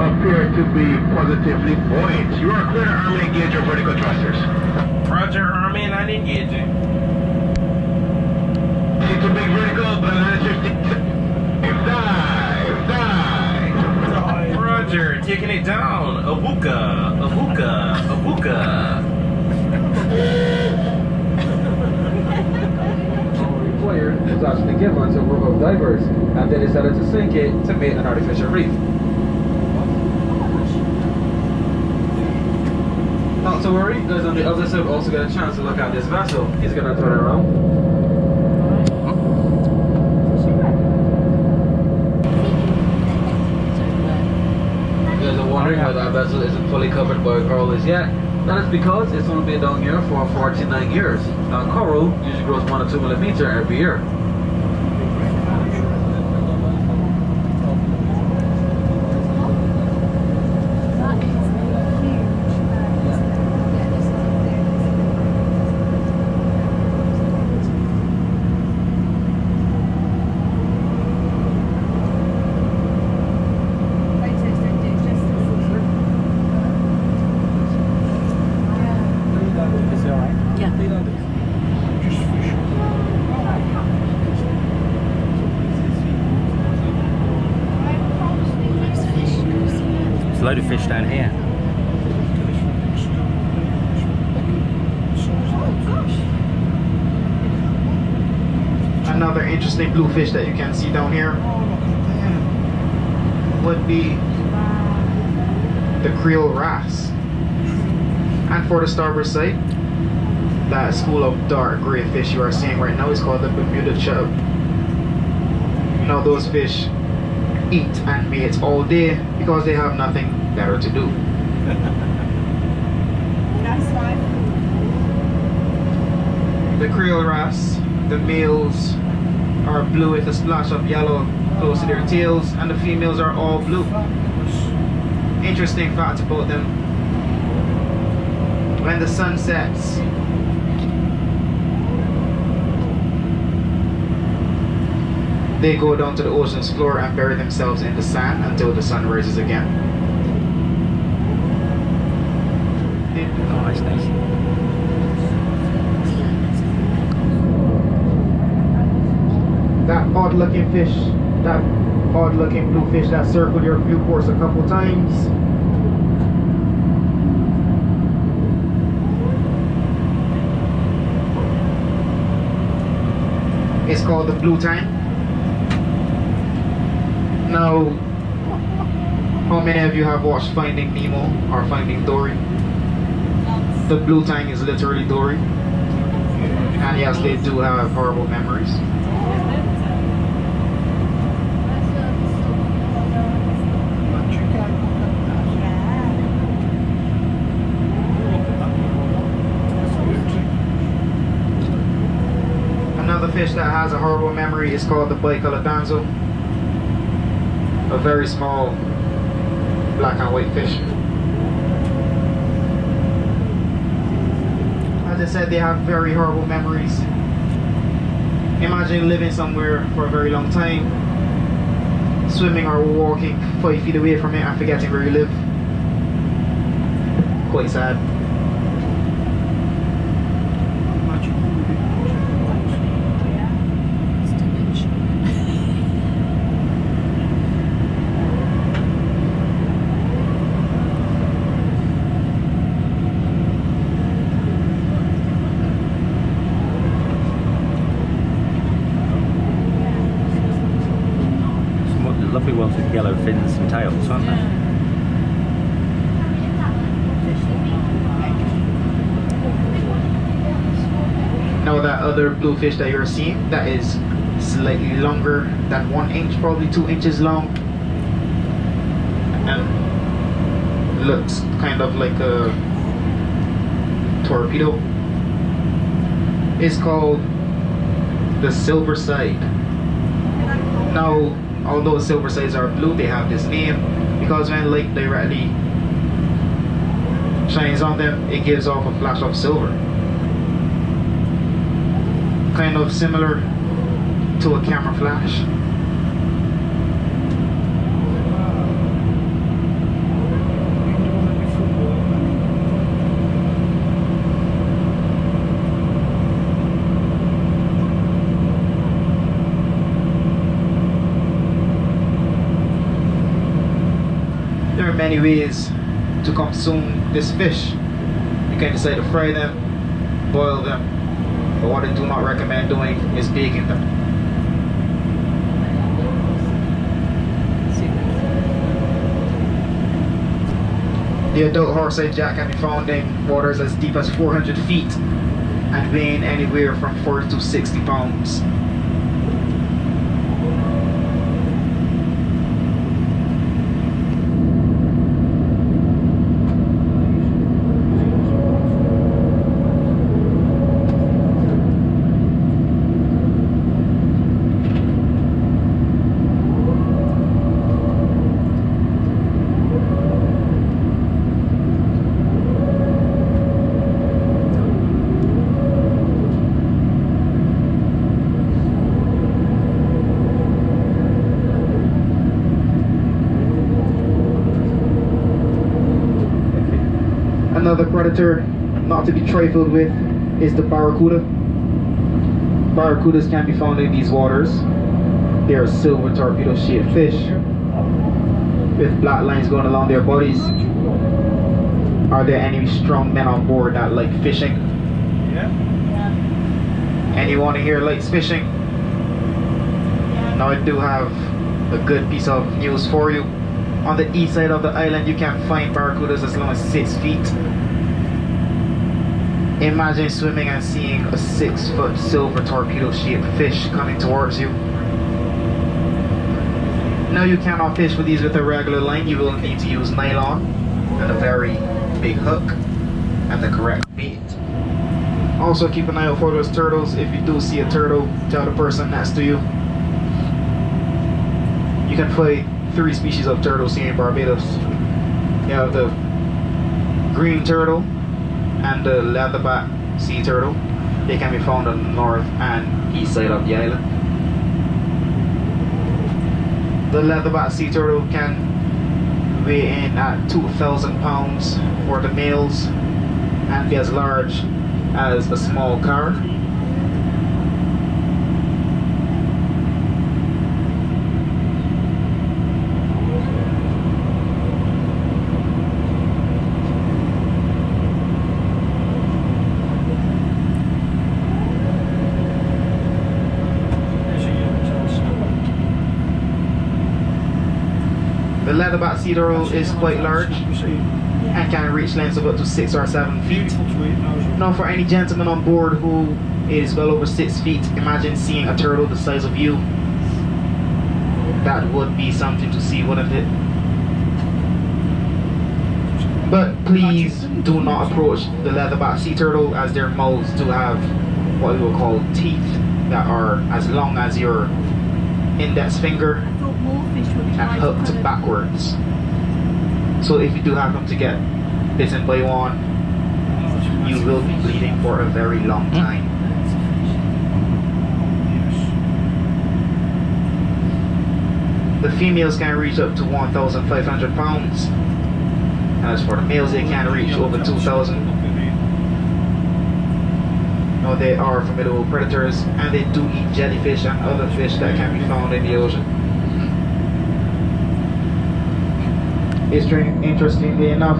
appear to be positively buoyant. You are clear to arm and engage your vertical thrusters. Roger, arming and engaging. It's a big vertical, but 150. Dive. Roger, taking it down. Abuka, abuka, abuka. Required was actually given to a group of divers, and they decided to sink it to make an artificial reef. Not to worry, those on the other side also get a chance to look at this vessel. He's gonna turn around. You guys are wondering why that vessel isn't fully covered by coral as yet. That is because it's only been down here for 49 years. Now coral usually grows 1 or 2 millimeters every year. There's a load of fish down here. Another interesting bluefish that you can see down here would be the Creole wrasse. And for the starboard side, that school of dark gray fish you are seeing right now is called the Bermuda chub. Now those fish eat and mate all day because they have nothing better to do. Nice one. The Creole wrasse, the males are blue with a splash of yellow close to their tails, and the females are all blue. Interesting fact about them: when the sun sets, they go down to the ocean's floor and bury themselves in the sand until the sun rises again. Nice, nice. That odd looking fish, that odd looking blue fish that circled your view course a couple times, it's called the blue tang. Now, how many of you have watched Finding Nemo or Finding Dory? The blue tang is literally Dory. And yes, they do have horrible memories. Another fish that has a horrible memory is called the bicolored danzo. A very small black and white fish. As I said, they have very horrible memories. Imagine living somewhere for a very long time, swimming or walking 5 feet away from it and forgetting where you live. Quite sad. Lovely ones with yellow fins and tails, aren't they? Now that other bluefish that you're seeing, that is slightly longer than 1 inch, probably 2 inches long, and looks kind of like a torpedo, is called the silver side. Now, although silver sides are blue, they have this name because when light directly shines on them, it gives off a flash of silver. Kind of similar to a camera flash. There are many ways to consume this fish. You can decide to fry them, boil them, but what I do not recommend doing is baking them. The adult horseye jack can be found in waters as deep as 400 feet and weighing anywhere from 40 to 60 pounds. Another predator not to be trifled with is the barracuda. Barracudas can be found in these waters. They are silver torpedo shaped fish with black lines going along their bodies. Are there any strong men on board that like fishing? Yeah. Anyone here likes fishing? Now I do have a good piece of news for you. On the east side of the island you can find barracudas as long as 6 feet. Imagine swimming and seeing a 6-foot silver torpedo shaped fish coming towards you. Now you cannot fish with these with a regular line. You will need to use nylon and a very big hook and the correct bait. Also keep an eye out for those turtles. If you do see a turtle, tell the person next to you. You can find 3 species of turtles here in Barbados. You have the green turtle and the leatherback sea turtle. They can be found on the north and east side of the island. The leatherback sea turtle can weigh in at 2,000 pounds for the males and be as large as a small car. The leatherback sea turtle is quite large and can reach lengths of up to 6 or 7 feet. Now for any gentleman on board who is well over 6 feet, imagine seeing a turtle the size of you. That would be something to see, wouldn't it? But please do not approach the leatherback sea turtle, as their mouths do have what we will call teeth that are as long as your index finger and hooked backwards. So if you do happen to get bitten by one, you will be bleeding for a very long time. The females can reach up to 1,500 pounds. As for the males, they can reach over 2,000. Now they are formidable predators and they do eat jellyfish and other fish that can be found in the ocean. Interestingly enough,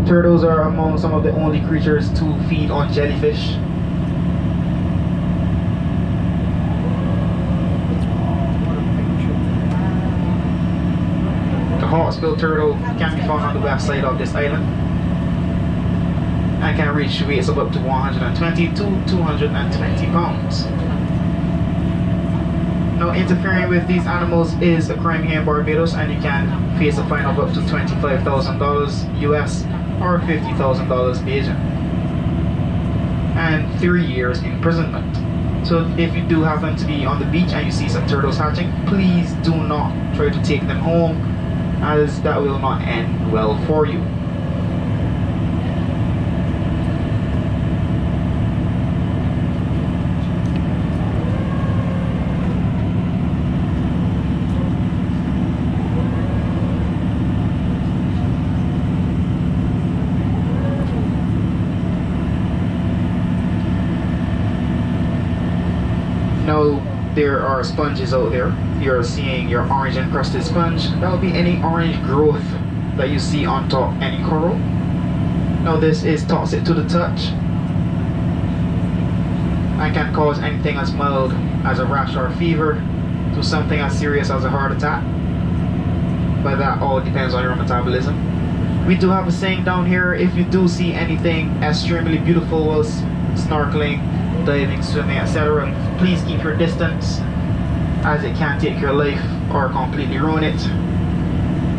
turtles are among some of the only creatures to feed on jellyfish. The hawksbill turtle can be found on the west side of this island and can reach weights of up to 120 to 220 pounds. Now interfering with these animals is a crime here in Barbados, and you can face a fine of up to $25,000 US or $50,000 Bajan and 3 years imprisonment. So if you do happen to be on the beach and you see some turtles hatching, please do not try to take them home, as that will not end well for you. Now, there are sponges out there. You're seeing your orange encrusted sponge. That will be any orange growth that you see on top any coral. Now this is toxic to the touch and can cause anything as mild as a rash or a fever to something as serious as a heart attack. But that all depends on your metabolism. We do have a saying down here: if you do see anything extremely beautiful while snorkeling, diving, swimming, etc., please keep your distance, as it can take your life or completely ruin it.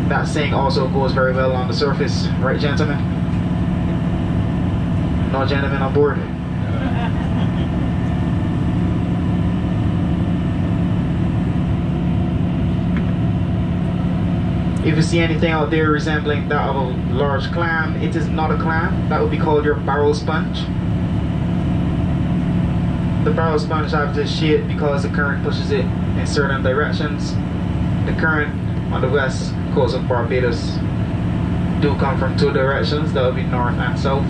That saying also goes very well on the surface, right, gentlemen? No gentlemen on board. If you see anything out there resembling that of a large clam, it is not a clam. That would be called your barrel sponge. The barrel sponge has this shape because the current pushes it in certain directions. The current on the west coast of Barbados do come from two directions. That would be north and south.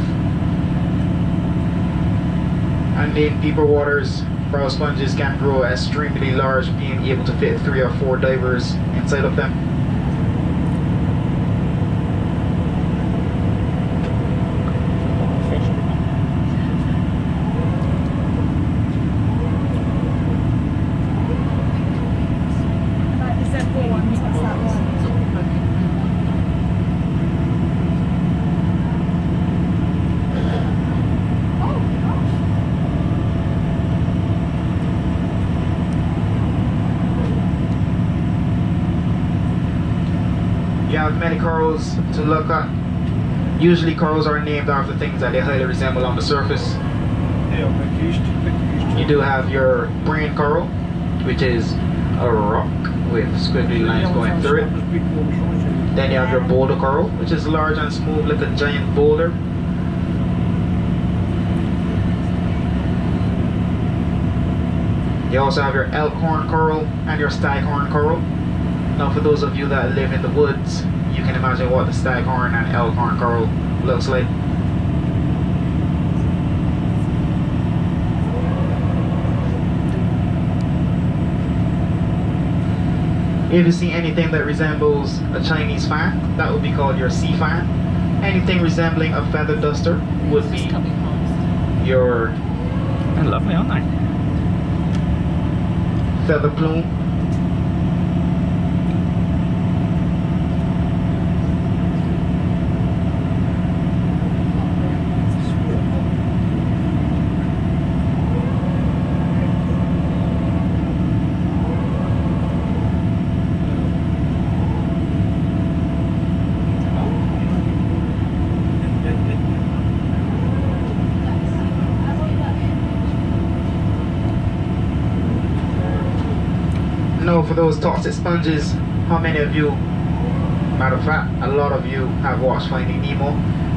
And in deeper waters, barrel sponges can grow extremely large, being able to fit 3 or 4 divers inside of them. You have many corals to look at. Usually corals are named after things that they highly resemble on the surface. You do have your brain coral, which is a rock with squiggly lines going through it. Then you have your boulder coral, which is large and smooth like a giant boulder. You also have your elkhorn coral and your staghorn coral. Now for those of you that live in the woods, you can imagine what the staghorn and elkhorn coral looks like. If you see anything that resembles a Chinese fan, that would be called your sea fan. Anything resembling a feather duster would be your They're lovely, aren't they? feather plume. Now for those toxic sponges, how many of you, matter of fact, a lot of you have watched Finding Nemo.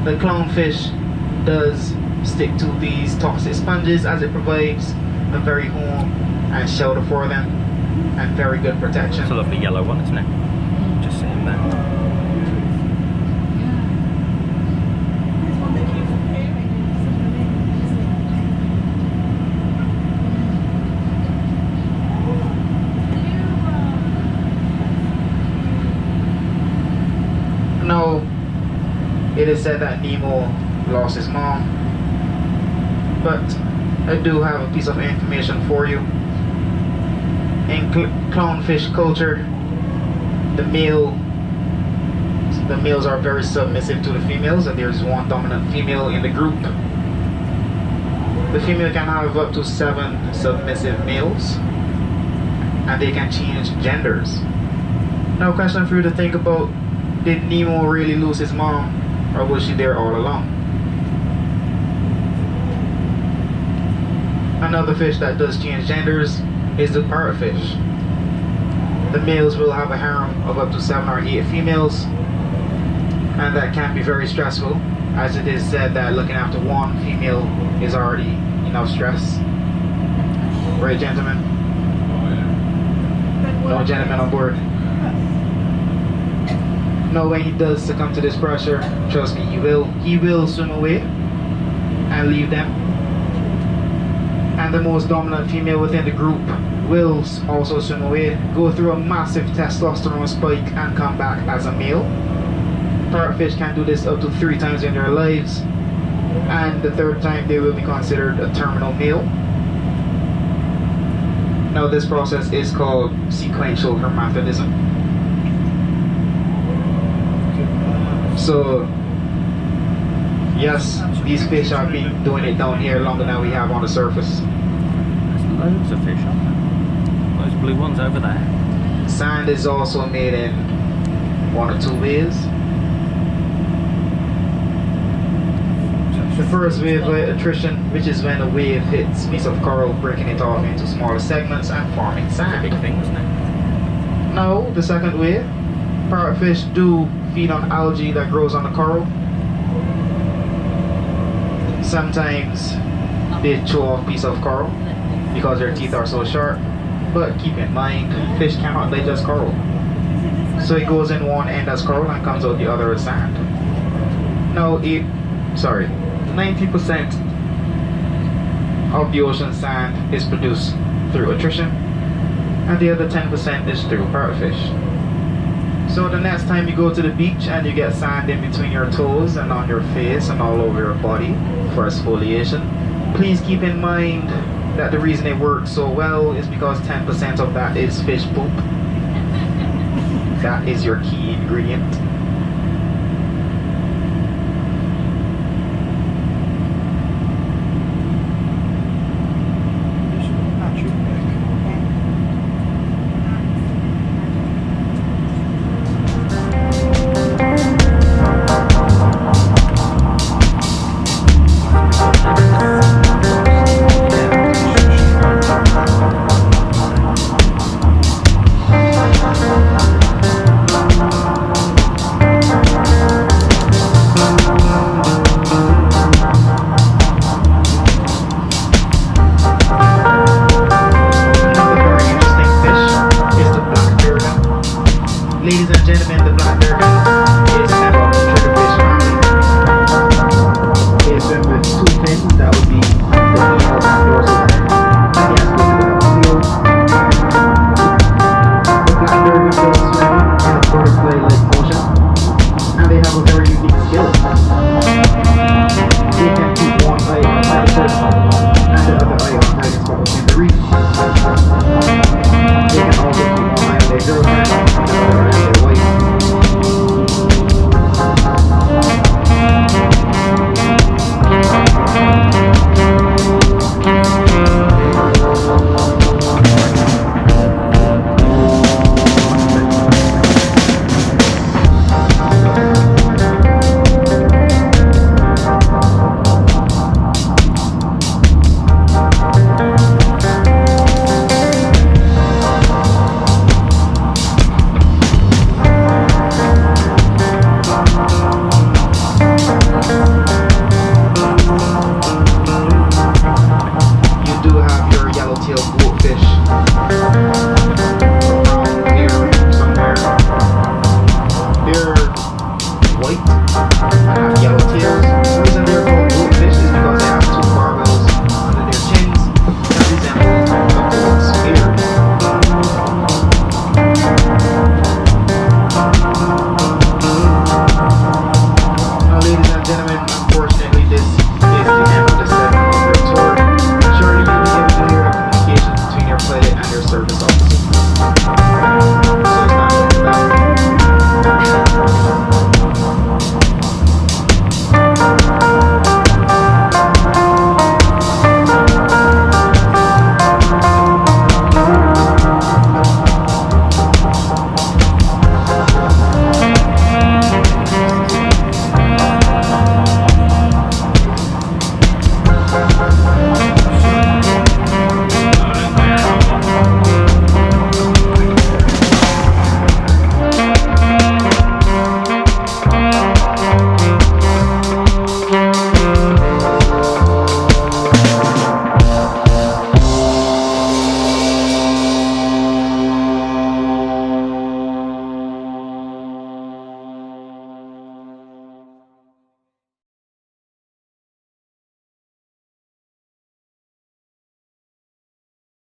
The clownfish does stick to these toxic sponges as it provides a very home and shelter for them and very good protection. It's a lovely yellow one, isn't it? Just sitting there. Now, it is said that Nemo lost his mom, but I do have a piece of information for you. In clownfish culture, the males are very submissive to the females, and there's one dominant female in the group. The female can have up to 7 submissive males, and they can change genders. Now, question for you to think about: did Nemo really lose his mom, or was she there all along? Another fish that does change genders is the parrotfish. The males will have a harem of up to 7 or 8 females, and that can be very stressful, as it is said that looking after one female is already enough stress. Right, gentlemen? No gentlemen on board. No, when he does succumb to this pressure, trust me, he will swim away and leave them. And the most dominant female within the group will also swim away, go through a massive testosterone spike and come back as a male. Parrotfish can do this up to 3 times in their lives, and the 3rd time they will be considered a terminal male. Now this process is called sequential hermaphrodism. So yes, these fish have been doing it down here longer than we have on the surface. There's loads of fish on there. Those blue ones over there. Sand is also made in 1 or 2 ways. The first wave by attrition, which is when a wave hits a piece of coral, breaking it off into smaller segments and forming That's a sand. big thing, isn't it? No, the second wave, parrotfish do feed on algae that grows on the coral. Sometimes they chew off a piece of coral because their teeth are so sharp, but keep in mind, fish cannot digest coral. So it goes in one end as coral and comes out the other as sand. Now, 90% of the ocean sand is produced through attrition, and the other 10% is through parrotfish. So the next time you go to the beach and you get sand in between your toes and on your face and all over your body for exfoliation, please keep in mind that the reason it works so well is because 10% of that is fish poop. That is your key ingredient.